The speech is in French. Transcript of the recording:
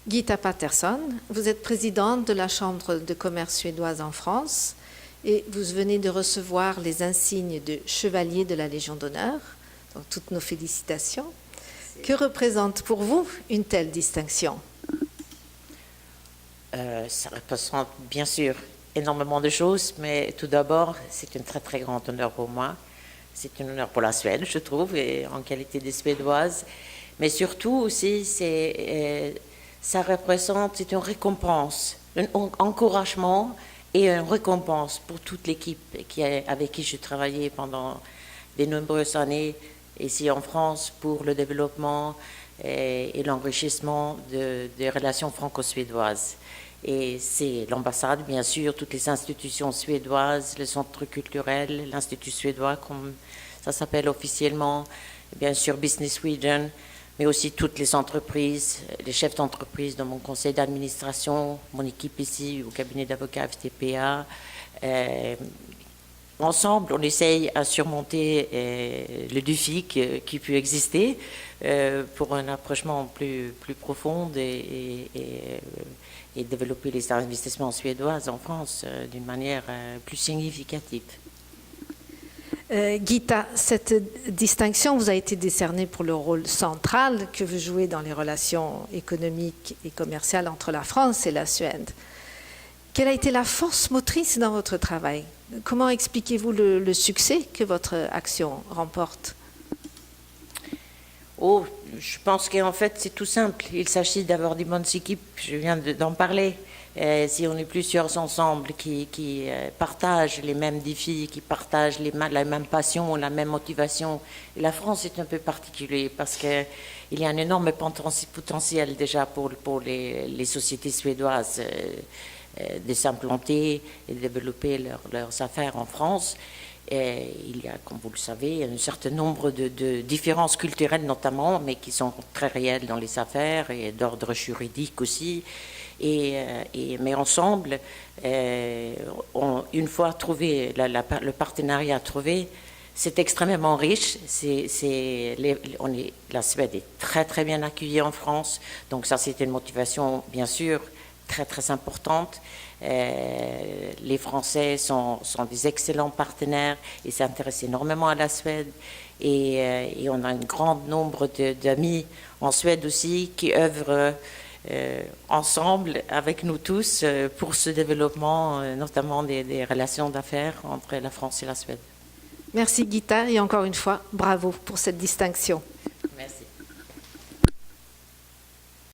Gita Patterson, vous êtes présidente de la Chambre de commerce suédoise en France et vous venez de recevoir les insignes de chevalier de la Légion d'honneur. Donc, toutes nos félicitations. Que représente pour vous une telle distinction? Ça représente bien sûr énormément de choses, mais tout d'abord, c'est un très très grand honneur pour moi. C'est un honneur pour la Suède, je trouve, et en qualité de Suédoise. Mais surtout aussi, ça représente, c'est une récompense, un encouragement et une récompense pour toute l'équipe avec qui je travaillais pendant de nombreuses années ici en France pour le développement et l'enrichissement des relations franco-suédoises. Et c'est l'ambassade, bien sûr, toutes les institutions suédoises, le centre culturel, l'Institut suédois, comme ça s'appelle officiellement, bien sûr Business Sweden, mais aussi toutes les entreprises, les chefs d'entreprise dans mon conseil d'administration, mon équipe ici au cabinet d'avocats FTPA. Ensemble, on essaye à surmonter le défi qui peut exister pour un approchement plus profond et développer les investissements suédois en France d'une manière plus significative. Gita, cette distinction vous a été décernée pour le rôle central que vous jouez dans les relations économiques et commerciales entre la France et la Suède. Quelle a été la force motrice dans votre travail? Comment expliquez-vous le succès que votre action remporte? Oh, je pense qu'en fait, c'est tout simple. Il s'agit d'avoir des bonnes équipes. Je viens d'en parler. Si on est plusieurs ensemble qui partagent les mêmes défis, qui partagent la même passion, la même motivation. Et la France est un peu particulier parce qu'il y a un énorme potentiel déjà pour les sociétés suédoises de s'implanter et de développer leurs affaires en France. Et il y a, comme vous le savez, un certain nombre de différences culturelles notamment, mais qui sont très réelles dans les affaires et d'ordre juridique aussi. Mais ensemble, une fois trouvé, le partenariat trouvé, c'est extrêmement riche. La Suède est très très bien accueillie en France, donc ça c'est une motivation bien sûr très très importante. Les Français sont des excellents partenaires et s'intéressent énormément à la Suède. Et on a un grand nombre d'amis en Suède aussi qui œuvrent ensemble avec nous tous pour ce développement, notamment des relations d'affaires entre la France et la Suède. Merci Gita et encore une fois, bravo pour cette distinction. Merci.